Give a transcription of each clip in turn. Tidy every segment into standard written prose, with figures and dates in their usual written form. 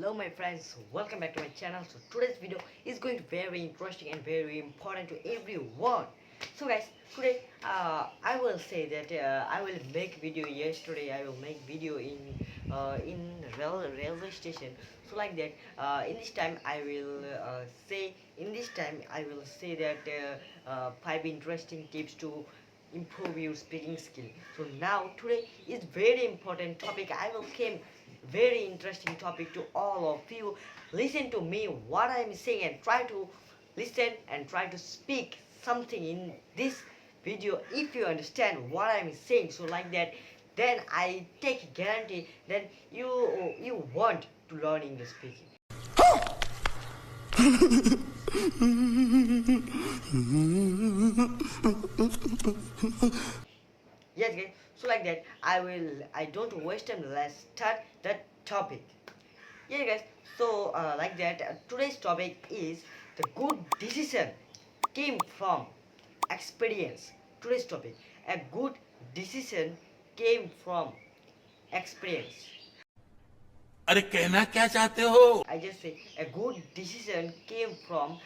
Hello my friends, welcome back to my channel. So today's video is going to be very interesting and very important to everyone. So guys, today I will say that I will make video yesterday. I will make video in railway station. So like that, in this time I will say that five interesting tips to improve your speaking skill. So now today is very important topic. I will came very interesting topic to all of you. Listen to me what I am saying and try to listen and try to speak something in this video if you understand what I am saying. So like that, then I take guarantee that you want to learn English speaking. Yes guys, so like that I don't waste time. Let's start the topic. Yeah guys, so like that, today's topic is the good decision came from experience. Today's topic, a good decision came from experience. अरे कहना क्या चाहते हो? I just say a good decision came from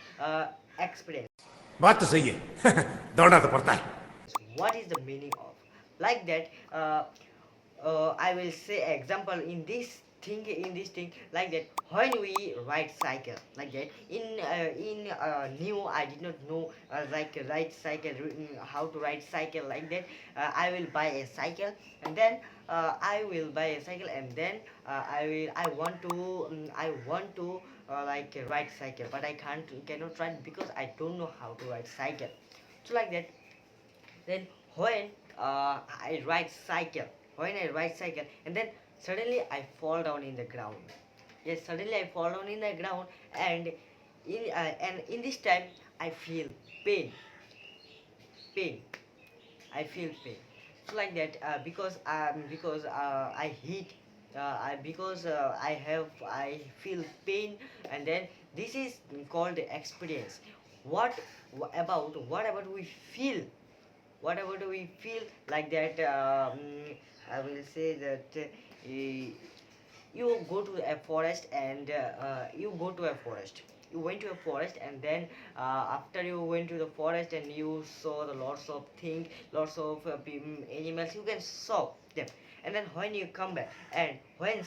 experience. बात तो सही है दौड़ना तो पड़ता है. What is the meaning of like that? I will say example in this thing like that. When we ride cycle like that, in new I did not know like ride cycle, how to ride cycle like that. I will buy a cycle and then I will buy a cycle and then I want to like ride cycle, but I cannot ride because I don't know how to ride cycle. So like that, then when I ride cycle and then suddenly I fall down in the ground. Yes, suddenly I fall down in the ground and in this time I feel pain. pain I feel pain. So like that, because I hit I feel pain, and then this is called experience. What about we feel, whatever we feel like that. I will say that you go to a forest and you went to a forest and then after you went to the forest and you saw the lots of things, lots of animals, you can saw them. And then when you come back and when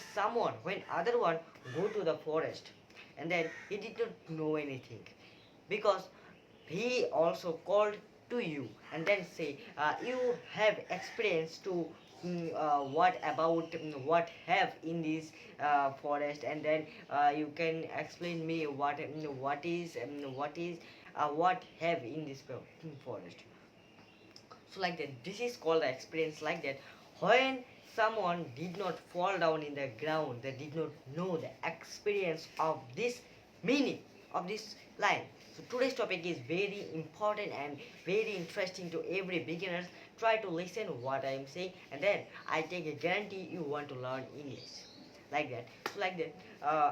other one go to the forest and then he did not know anything because he also called to you and then say you have experience to what have in this forest, and then you can explain me what have in this forest. So like that, this is called experience. Like that, when someone did not fall down in the ground, they did not know the experience of this meaning of this line. So today's topic is very important and very interesting to every beginners. Try to listen what I am saying and then I take a guarantee you want to learn English like that. So like that,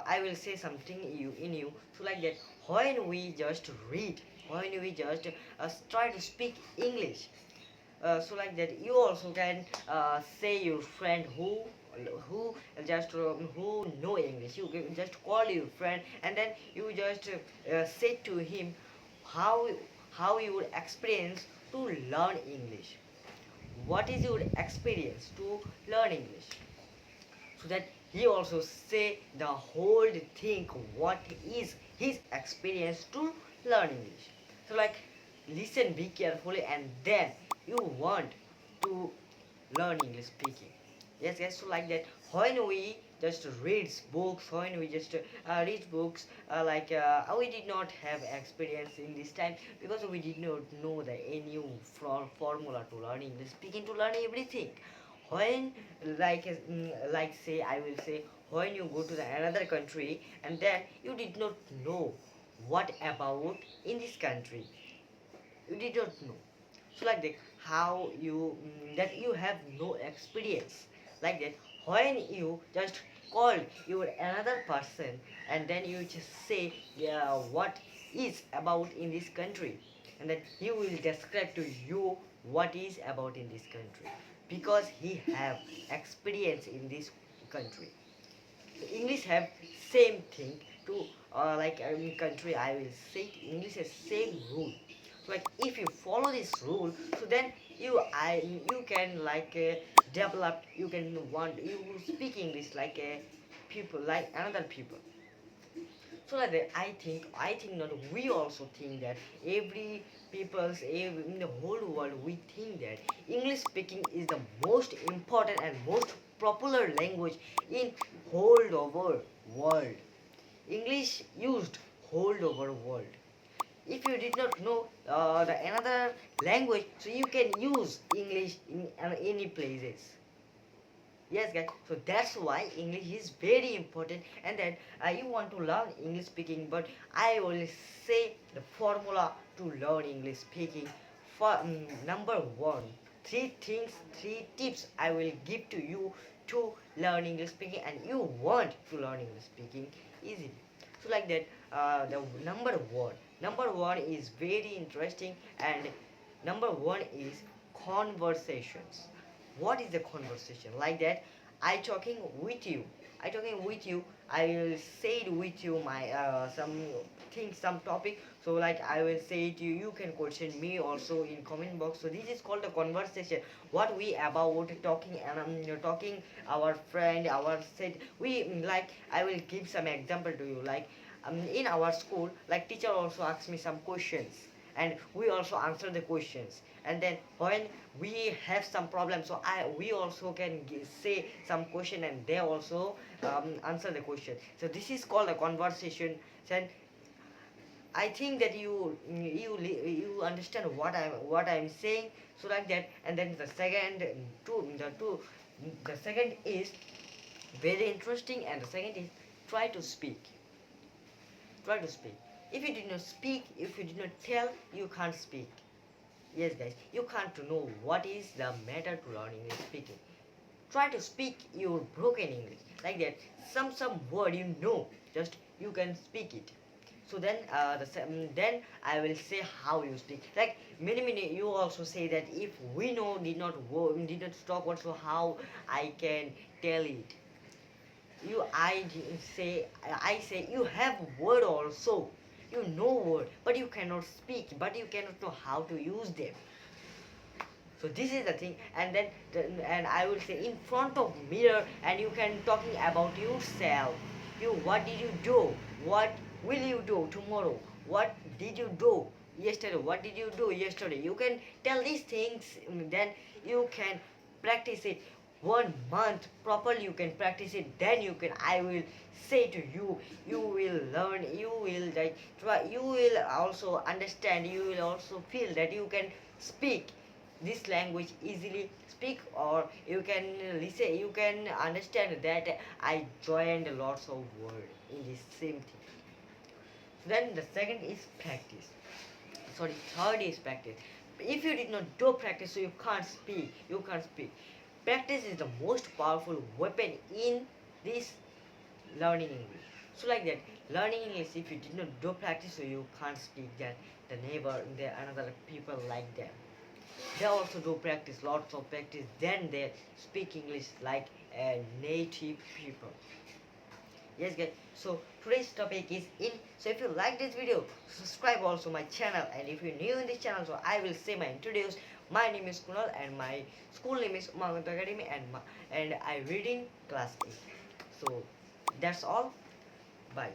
I will say something in you. So like that, when we just read, when we just try to speak English, so like that, you also can say your friend who who know English. You can just call your friend and then you just say to him how how you would experience to learn English. What is your experience to learn English? So that he also say the whole thing what is his experience to learn English. So like, listen be carefully and then you want to learn English speaking. Yes guys, so like that, when we just read books, when we just read books, we did not have experience in this time because we did not know the any formula to learn English speaking, to learn everything. When like say I will say, when you go to the another country and then you did not know what about in this country, you did not know. So like that, how you that you have no experience like that, when you just call your another person and then you just say what is about in this country, and then he will describe to you what is about in this country because he have experience in this country. English have same thing to like in country I will say it English has same rule. So like if you follow this rule, so then you can like develop, you can want you speak English like people like another people. So like that, I think not we also think that every in the whole world we think that English speaking is the most important and most popular language in whole over world. English used whole over world. If you did not know the another language, so you can use English in any places. Yes, guys. So that's why English is very important, and then you want to learn English speaking. But I will say the formula to learn English speaking. For number one, three things, three tips I will give to you to learn English speaking, and you want to learn English speaking easily. So like that, the number one is very interesting, and number one is conversations. What is the conversation? Like that, I talking with you. I will say it with you my some thing, some topic. So like I will say it to you. You can question me also in comment box. So this is called a conversation. What we about talking and you're talking our friend, our said we like. I will give some example to you. Like in our school, like teacher also asked me some questions, and we also answer the questions. And then when we have some problem, so we also can say some question, and they also answer the question. So this is called a conversation. And I think that you understand what I'm saying. So like that. And then the second is very interesting, and the second is try to speak. Try to speak. If you did not speak, if you did not tell, you can't speak. Yes, guys, you can't know what is the matter to learn English speaking. Try to speak your broken English like that. Some word you know, just you can speak it. So then, then I will say how you speak. Like many you also say that if we know did not stop also how I can tell it. I say you have word also, you know word, but you cannot speak, but you cannot know how to use them. So this is the thing. And then and I will say in front of mirror, and you can talking about yourself. You, what did you do, what will you do tomorrow, what did you do yesterday, what did you do yesterday, you can tell these things. Then you can practice it 1 month properly, you can practice it, then you can, I will say to you, you will learn, you will like try, you will also understand, you will also feel that you can speak this language easily, speak, or you can listen, you can understand that I joined lots of words in this same thing. Then the second is practice. Sorry, third is practice. If you did not do practice, so you can't speak, practice is the most powerful weapon in this learning English. So like that, learning English, if you did not do practice, so you can't speak that the neighbor, the another people like them. They also do practice, lots of practice, then they speak English like a native people. Yes, guys. So today's topic is in. So if you like this video, subscribe also my channel. And if you're new in this channel, so I will say my introduce. My name is Kunal, and my school name is Umangat Academy, and I read in class 8. So that's all. Bye.